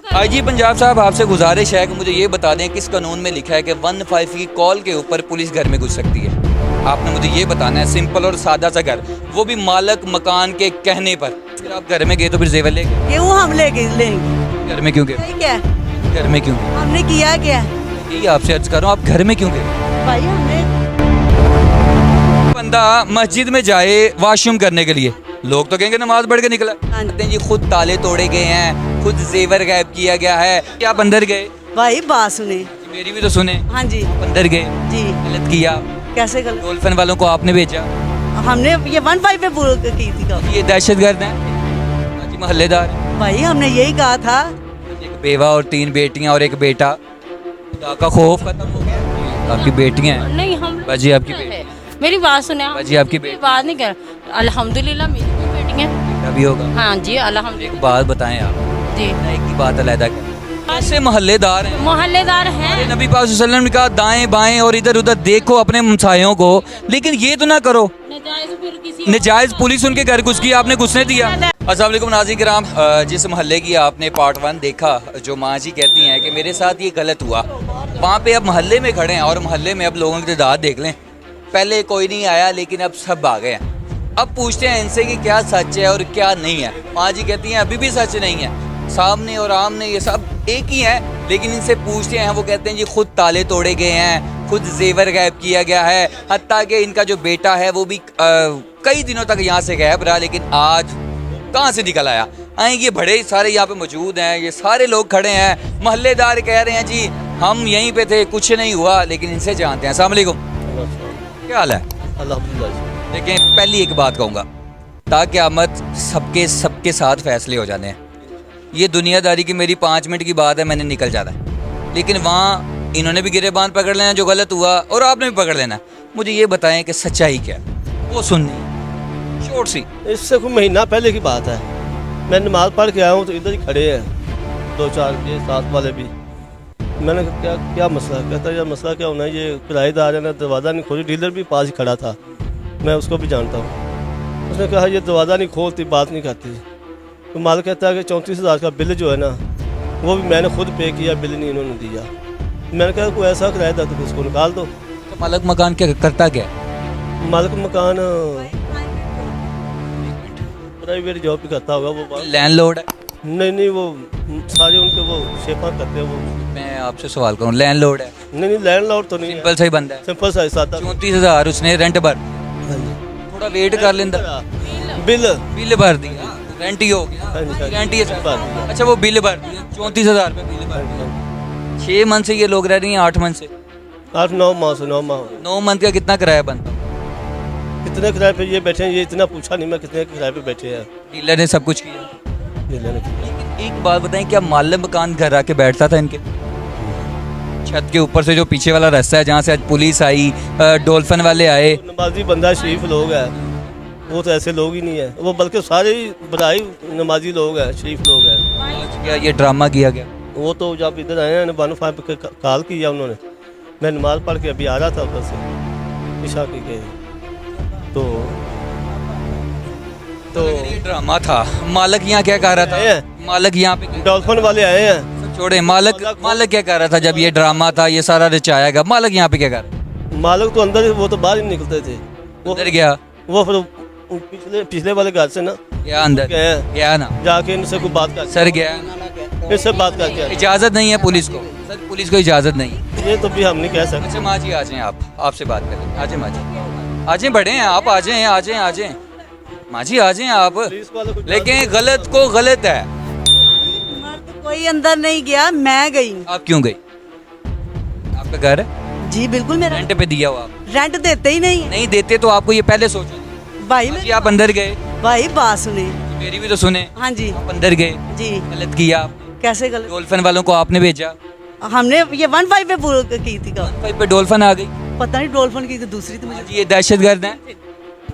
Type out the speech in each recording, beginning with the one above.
IG Punjab साहब, आपसे गुजारिश है कि मुझे ये बता दें किस कानून में लिखा है कि 15 की कॉल के ऊपर पुलिस घर में घुस सकती है। आपने मुझे ये बताना है, सिंपल और सादा सा घर, वो भी मालक मकान के कहने पर। फिर आप घर में गए तो फिर जेवर ले गए? क्यों हम लेके लेंगे? घर में क्यों गए? क्या घर में क्यों गए? हमने किया क्या? यही आपसे अर्ज कर रहा हूँ, आप घर में क्यों गए? भाई हमने बंदा मस्जिद में जाए वॉशरूम करने के लिए, लोग तो कहेंगे नमाज पढ़ के निकला। हाँ। कहते हैं जी खुद ताले तोड़े गए हैं, खुद जेवर गायब किया गया है। क्या आप अंदर गए? भाई बात सुने। मेरी भी तो सुने। हाँ जी अंदर गए, जी। गलत किया। कैसे गलत? डोल्फिन वालों को आपने भेजा, हमने ये 15 पे पूरा की थी का। ये दहशतगर्द हैं, जी मोहल्लेदार हैं। भाई हमने यही कहा था। एक बेवा और 3 बेटियां और एक बेटा, खुदा का खौफ खत्म हो गया। आपकी बेटियां हैं? नहीं हम बाजी आपकी बेटी, मेरी बात सुने आप। बाजी आपकी बेटी बात नहीं कर। अल्हम्दुलिल्लाह मेरी भी बेटी है। बेटा भी होगा। हाँ जी अल्हम्दुलिल्लाह एक बात बताएं आप, जी। एक ही बात अलहदा करें, ऐसे मोहल्लेदार हैं। मोहल्लेदार हैं। नबी पाक सल्लल्लाहु अलैहि वसल्लम ने कहा दाएं बाएं और इधर उधर देखो अपने हमसायों को, लेकिन ये तो ना करो। नजायज फिर किसी नजायज पुलिस उनके घर घुस गई, आपने घुसने दिया। अस्सलाम वालेकुम नाज़रीन किराम, जिस मोहल्ले की आपने पार्ट 1 देखा, जो माँ जी कहती हैं कि मेरे साथ ये गलत हुआ, वहाँ पे अब मोहल्ले में खड़े हैं और मोहल्ले में अब लोगों की तादाद देख लें। पहले कोई नहीं आया लेकिन अब सब आ गए हैं। अब पूछते हैं इनसे कि क्या सच है और क्या नहीं है। माँ जी कहती हैं अभी भी सच नहीं है, सामने और आमने ये सब एक ही है, लेकिन इनसे पूछते हैं वो कहते हैं जी खुद ताले तोड़े गए हैं, खुद जेवर गायब किया गया है, हत्ता कि इनका जो बेटा है वो भी कई दिनों तक यहाँ से गायब रहा, लेकिन आज कहाँ से निकल आया। ये बड़े सारे यहाँ पे मौजूद हैं, ये सारे लोग खड़े हैं, मोहल्लेदार कह रहे हैं जी हम यहीं पे थे, कुछ नहीं हुआ, लेकिन इनसे जानते हैं। अस्सलाम वालेकुम, क्या हाल है? अल्हम्दुलिल्लाह। लेकिन पहली एक बात कहूँगा, ताक़यामत सबके साथ फैसले हो जाने हैं। ये दुनियादारी की मेरी 5 मिनट की बात है, मैंने निकल जाना है, लेकिन वहाँ इन्होंने भी गिरेबान पकड़ लेना जो गलत हुआ, और आपने भी पकड़ लेना। मुझे ये बताएं कि सच्चाई क्या है, वो सुननी शॉर्ट सी। इससे कोई महीना पहले की बात है, मैं नमाज पढ़ के आया हूँ तो इधर ही खड़े हैं 2-4 ये साथ वाले भी। मैंने कहा क्या क्या मसला? कहता यार मसला क्या होना है, ये किराएदार है ना, दरवाज़ा नहीं खोली। डीलर भी पास ही खड़ा था, मैं उसको भी जानता हूँ। उसने कहा ये दरवाज़ा नहीं खोलती, बात नहीं करती। तो मालिक कहता है कि 34,000 का बिल जो है ना, वो भी मैंने खुद पे किया, बिल नहीं इन्होंने दिया। मैंने कहा कोई ऐसा किराएदार तो उसको निकाल दो। तो मालिक मकान क्या करता क्या है? मालिक मकान प्राइवेट जॉब भी करता होगा वो। लैंडलॉर्ड है? नहीं वो सारे उनके वो शेफा करते हैं वो। मैं आपसे सवाल करूँ, लैंडलॉर्ड है? नहीं लैंडलॉर्ड तो नहीं है, सिंपल सही बंदा है, सिंपल सा सादा। 34,000 उसने रेंट भर, हाँ जी। थोड़ा वेट कर लेंदा, बिल बिल भर दिया, रेंट ही हो गया, हाँ जी, हाँ जी। रेंट ही है। भर दिया। अच्छा वो बिल भर दिया, 34,000 रुपये बिल भर दिया। 6 मंथ से ये लोग रह रही हैं, 8 मंथ से, 8-9 माह से 9 माह 9 मंथ का कितना किराया बनता? कितने किराए पे ये बैठे हैं, ये इतना पूछा नहीं मैं कितने किराए पे बैठे हैं। डीलर ने सब कुछ किया। डीलर ने किया। लेकिन एक बात बताएं, क्या मालिक मकान घर आके बैठता था इनके छत के ऊपर से, जो पीछे वाला रास्ता है जहाँ से आज पुलिस आई, डोल्फिन वाले आए? नमाजी बंदा शरीफ लोग है वो, तो ऐसे लोग ही नहीं है वो, बल्कि सारे ही बधाई नमाजी लोग हैं, शरीफ लोग हैं। क्या ये ड्रामा किया गया? वो तो जब इधर आए हैं 105 पे कॉल किया उन्होंने, मैं नमाज पढ़ के अभी आ रहा था उधर से ईशा की के, तो ये ड्रामा था। मालिक यहाँ क्या कह रहा था? मालिक यहाँ पे डॉल्फिन वाले आए हैं। छोड़े, मालिक क्या कह रहा था जब ये ड्रामा था, ये सारा रचाया गया? मालिक यहाँ पे क्या कर रहा था? मालिक तो अंदर, वो तो बाहर ही निकलते थे। वो अंदर गया, वो फिर पिछले वाले घर से ना गया अंदर, गया ना, जाके इनसे कोई बात कर, सर गया, इनसे बात करके आए। इजाजत नहीं है पुलिस को? सर पुलिस को इजाजत नहीं है? ये तो भी हम नहीं कह सकते। अच्छा माँ जी आ जाएं, आप आपसे बात करें। आ जाएं माँ जी, आ जाएं, बड़े हैं आप, आ जाएं आ जाएं आ जाएं माँ जी, आ जाएं आप। लेकिन गलत को गलत है। मर्द कोई अंदर नहीं गया, मैं गई। आप क्यों गई? आपका घर है? जी बिल्कुल, मेरा रेंट पे दिया हुआ आप? रेंट देते ही नहीं। नहीं देते तो आपको ये पहले सोचो भाई जी। आप अंदर गए, भाई बात सुने। मेरी भी तो सुने। हाँ जी आप अंदर गए, जी। गलत किया आपने। कैसे गलत? डोल्फिन वालों को आपने भेजा, हमने ये 15 पे पूरा की थी का। पे डोल्फिन आ गई। पता नहीं डोल्फिन की थी दूसरी, तो मुझे जी ये दहशतगर्द हैं,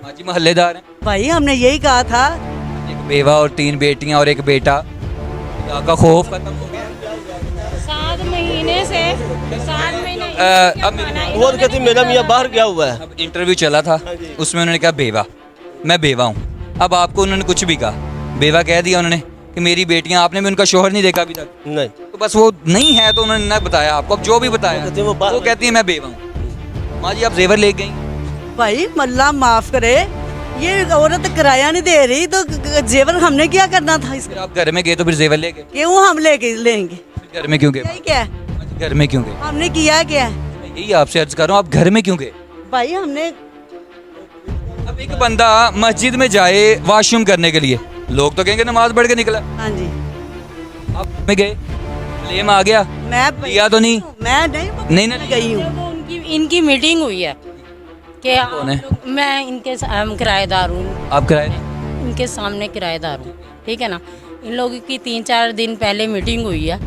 हाँ जी मोहल्लेदार हैं। भाई हमने यही कहा था। एक बेवा और 3 बेटियां और एक बेटा, खुदा का खौफ खत्म हो गया। 7 महीने से 7 महीने अब मेरी- वो तो कहती मेरा मियाँ बाहर गया हुआ है। अब इंटरव्यू चला था, हाँ जी। उसमें उन्होंने कहा बेवा, मैं बेवा हूँ। अब आपको उन्होंने कुछ भी कहा, बेवा कह दिया उन्होंने, कि मेरी बेटियां, आपने भी उनका शोहर नहीं देखा अभी तक? नहीं, तो बस वो नहीं है तो उन्होंने ना बताया आपको, अब जो भी बताया कहती है वो बाहर- वो कहती है मैं बेवा हूँ। माँ जी आप जेवर ले गई, भाई मल्ला माफ करे, ये औरत किराया नहीं दे रही तो जेवर हमने क्या करना था फिर इसका? आप घर में गए तो फिर जेवर ले गए, क्यों हम लेके लेंगे? फिर घर में क्यों गए? यही क्या है? माँ जी, घर में क्यों गए? हमने किया क्या है? मैं यही आपसे अर्ज कर रहा हूँ, आप घर में क्यों गए? भाई हमने अब एक बंदा मस्जिद में जाए वॉशरूम करने के लिए, लोग तो कहेंगे नमाज पढ़ के निकला, हाँ जी, आप में गए, क्लेम आ गया, मैं लिया तो नहीं? मैं नहीं नहीं गई हूँ। वो इनकी मीटिंग हुई है कि कौन है? मैं इनके किराएदार हूँ, आप कराए? इनके सामने किराएदार हूँ, ठीक है ना। इन लोगों की 3-4 दिन पहले मीटिंग हुई है,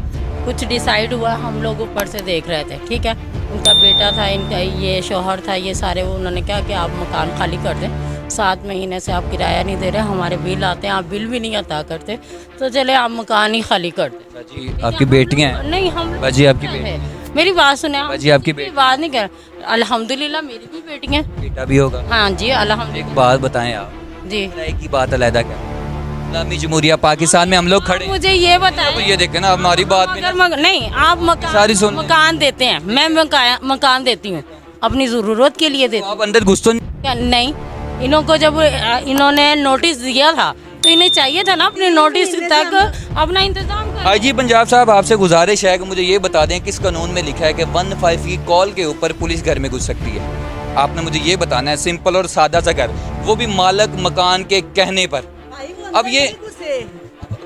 कुछ डिसाइड हुआ, हम लोग ऊपर से देख रहे थे, ठीक है। उनका बेटा था, इनका ये शौहर था, ये सारे वो उन्होंने कहा कि आप मकान खाली कर दें, 7 महीने से आप किराया नहीं दे रहे, हमारे बिल आते हैं, आप बिल भी नहीं अदा करते, तो चले आप मकान ही खाली कर दें। जी आपकी बेटियां हैं? नहीं, हम लोग बाजी आपकी बेटी है। मेरी बात सुने आप, बाजी आपकी बेटी, बात नहीं कर, अल्हम्दुलिल्लाह मेरी भी बेटियां हैं। बेटा भी होगा? हाँ जी अल्हम्दुलिल्लाह एक बात बताएं आप, जी। एक ही बात अलहदा क्या, इस्लामी जमहूरिया पाकिस्तान में हम लोग खड़े हैं। मुझे ये अब बताएं, ये देखें ना, हमारी बात में अगर ना, नहीं आप सारी सुन लें। मकान देते हैं, मैं मकान देती हूँ अपनी ज़रूरत के लिए तो देती आप अंदर घुस तो नहीं? हूँ। नहीं, इनको जब इन्होंने नोटिस दिया था तो इन्हें चाहिए था ना अपने नोटिस तक अपना इंतजाम कर। आई जी पंजाब साहब, आपसे गुजारिश है कि मुझे ये बता दें किस कानून में लिखा है कि 15 की कॉल के ऊपर पुलिस घर में घुस सकती है? आपने मुझे ये बताना है, सिंपल और सादा सा घर, वो भी मालक मकान के कहने पर। अब ये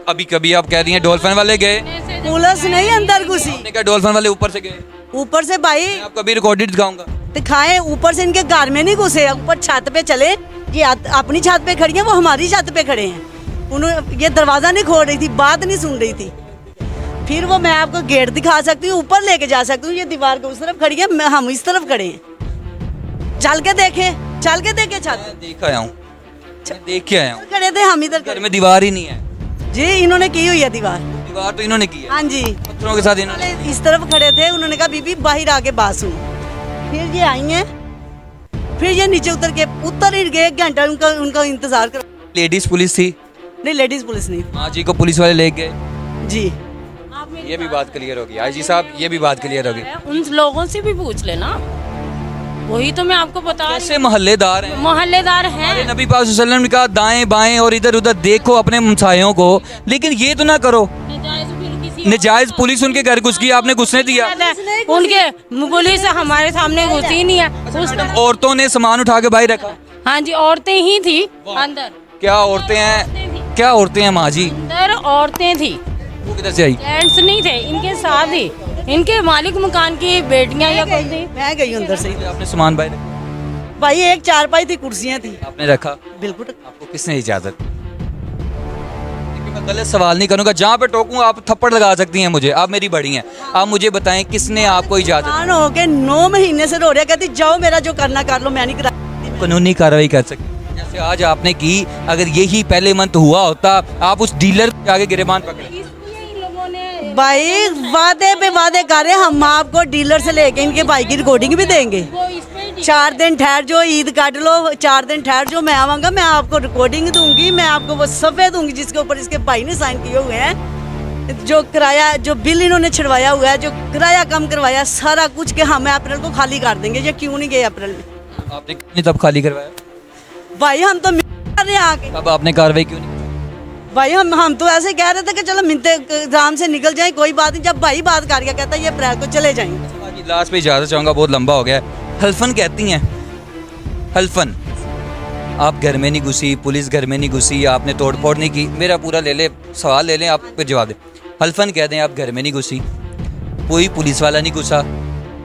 अभी कभी आप कह रही हैं डॉल्फिन वाले गए, पुलिस नहीं अंदर घुसी, आपने कहा डॉल्फिन वाले ऊपर से गए, ऊपर से भाई मैं आपको अभी रिकॉर्डेड दिखाऊंगा। दिखाए, ऊपर से इनके घर में नहीं घुसे, ऊपर छत पे चले, ये अपनी छत पे खड़ी है, वो हमारी छत पे खड़े हैं। उन्होंने ये दरवाजा नहीं खोल रही थी, बात नहीं सुन रही थी। फिर वो मैं आपको गेट दिखा सकती हूँ, ऊपर लेके जा सकती हूँ, ये दीवार के उस तरफ खड़ी है, हम इस तरफ खड़े हैं। चल के देखे छत मैं देख आया हूँ, मैं देख के आया हूँ, खड़े थे हम इधर घर में दीवार ही नहीं है। जी, इन्होंने की हुई है दीवार। दीवार तो इन्होंने की है, हाँ जी, पत्थरों के साथ इन्होंने। वाले इस तरफ खड़े थे, उन्होंने कहा बीबी बाहर आके बात सुनो। फिर ये आई हैं, फिर ये नीचे उतर ही गए, एक घंटा उनका इंतजार कर। लेडीज पुलिस थी? नहीं, लेडीज पुलिस नहीं। माँ जी को पुलिस वाले ले गए, जी, ये भी बात क्लियर होगी। आई जी साहब, ये भी बात क्लियर होगी। उन लोगों से भी पूछ लेना, वही तो मैं आपको बता रही कैसे मोहल्लेदार हैं? हूँ। मोहल्लेदार हमारे हैं, नबी पाक सल्लल्लाहु अलैहि वसल्लम ने कहा दाएं बाएं और इधर उधर देखो अपने हमसायों को, लेकिन ये तो ना करो। नजायज पुलिस उनके घर घुस गई, आपने घुसने दिया? उनके पुलिस हमारे सामने घुसी ही नहीं है उस मैडम, औरतों ने सामान उठा के बाहर रखा। हाँ जी, औरतें ही थी अंदर, क्या औरतें हैं, क्या औरतें हैं माँ जी? अंदर औरतें थी, वो किधर से आई? जेंट्स नहीं थे इनके साथ ही, इनके मालिक मकान की बेटियां या कोई थी। मैं गई अंदर से। आपने सामान बाहर रखा? भाई एक चारपाई थी, कुर्सियां थी, आपने रखा? बिल्कुल। आपको किसने इजाजत? देखिए, मैं गलत सवाल नहीं करूंगा, जहाँ पे टोकूंगा आप थप्पड़ लगा सकती हैं मुझे, आप मेरी बड़ी हैं, आप मुझे बताएं किसने आपको इजाजत? कान हो के 9 महीने से रो रहा, कहती जाओ मेरा जो करना कर लो, मैं नहीं करा। कानूनी कार्रवाई कर सकते हैं। जैसे आज आपने की, अगर यही पहले मंथ हुआ होता, आप उस डीलर के आगे गिरबान पकड़े। भाई वादे पे वादे कर रहे हैं, हम आपको डीलर से लेके इनके भाई की रिकॉर्डिंग भी देंगे। 4 दिन ठहर जो, ईद काट लो, 4 दिन ठहर जो, मैं आवांगा, मैं आपको रिकॉर्डिंग दूंगी, मैं आपको वो सफ़े दूंगी जिसके ऊपर इसके भाई ने साइन किए हुए हैं। जो किराया, जो बिल इन्होंने छिड़वाया हुआ है, जो किराया कम करवाया, सारा कुछ के हम अप्रैल को खाली कर देंगे। ये क्यों नहीं गए अप्रैल में? आपने क्यों नहीं तब खाली करवाया? भाई हम तो कर रहे हैं आके। तब आपने कार्रवाई क्यों नहीं? भाई हम तो ऐसे कह रहे थे कि चलो मिलते एग्जाम से निकल जाए, कोई बात नहीं। जब भाई बात कर गया, कहता ये अप्रैल को चले जाएंगे। लास्ट पे इजाजत चाहूंगा, बहुत लंबा हो गया है। हल्फन कहती हैं, हल्फन, आप घर में नहीं घुसी, पुलिस घर में नहीं घुसी, आपने तोड़ फोड़ नहीं की। मेरा पूरा ले ले, सवाल ले लें, आप फिर जवाब दें। हल्फन कह दें आप घर में नहीं घुसी, कोई पुलिस वाला नहीं घुसा,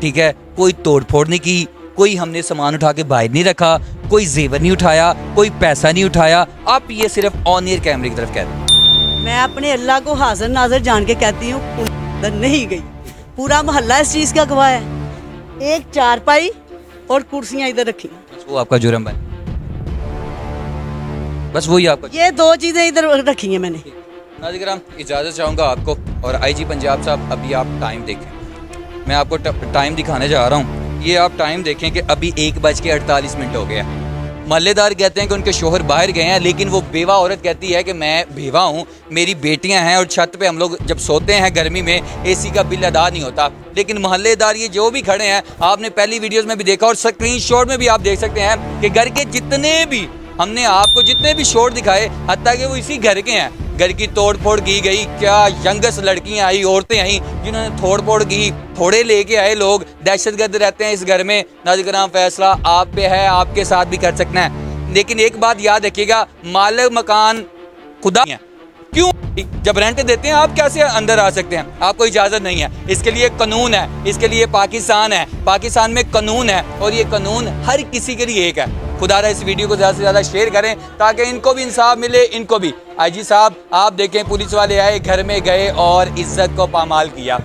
ठीक है, कोई तोड़ फोड़ नहीं की, कोई हमने सामान उठा के बाहर नहीं रखा, कोई जेवर नहीं उठाया, कोई पैसा नहीं उठाया। आप ये सिर्फ ऑन एयर कैमरे की तरफ कह दें। मैं अपने अल्लाह को हाजिर नाजर जान के कहती हूँ, अंदर नहीं गई। पूरा मोहल्ला इस चीज़ का गवाह है। एक चारपाई और कुर्सियाँ इधर रखी, बस वो आपका जुर्म है, बस वही आपका। ये 2 चीज़ें इधर रखी हैं मैंने। नाज़रीन, इजाज़त चाहूँगा आपको। और आईजी पंजाब साहब, अभी आप टाइम देखें, मैं आपको टाइम दिखाने जा रहा हूँ। ये आप टाइम देखें कि अभी 1:48 हो गया, मोहल्लेदार कहते हैं कि उनके शोहर बाहर गए हैं, लेकिन वो बेवा औरत कहती है कि मैं बेवा हूँ, मेरी बेटियां हैं और छत पे हम लोग जब सोते हैं गर्मी में एसी का बिल अदा नहीं होता। लेकिन मोहल्लेदार ये जो भी खड़े हैं, आपने पहली वीडियोस में भी देखा और स्क्रीनशॉट में भी आप देख सकते हैं कि घर के जितने भी हमने आपको जितने भी शॉट दिखाए, हत्ता कि वो इसी घर के हैं। घर की तोड़ फोड़ की गई, क्या यंगस लड़कियां आई, औरतें आई जिन्होंने तोड़ फोड़ की, थोड़े लेके आए लोग। दहशतगर्द रहते हैं इस घर में। नाज़िर फैसला आप पे है, आपके साथ भी कर सकना है। लेकिन एक बात याद रखिएगा, मालिक मकान खुदा है। क्यों? जब रेंट देते हैं आप कैसे अंदर आ सकते हैं? आपको इजाज़त नहीं है। इसके लिए कानून है, इसके लिए पाकिस्तान है, पाकिस्तान में कानून है और ये कानून हर किसी के लिए एक है। खुदारा इस वीडियो को ज़्यादा से ज़्यादा शेयर करें ताकि इनको भी इंसाफ मिले, इनको भी। आईजी साहब आप देखें, पुलिस वाले आए, घर में गए और इज्जत को पामाल किया।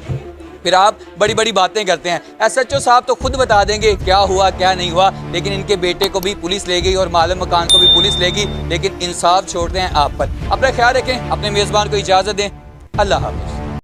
फिर आप बड़ी बड़ी बातें करते हैं। एसएचओ साहब तो खुद बता देंगे क्या हुआ क्या नहीं हुआ, लेकिन इनके बेटे को भी पुलिस ले गई और मालिक मकान को भी पुलिस ले गई, लेकिन इंसाफ छोड़ते हैं आप पर। अपना ख्याल रखें, अपने मेज़बान को इजाज़त दें। अल्लाह हाफ़िज़।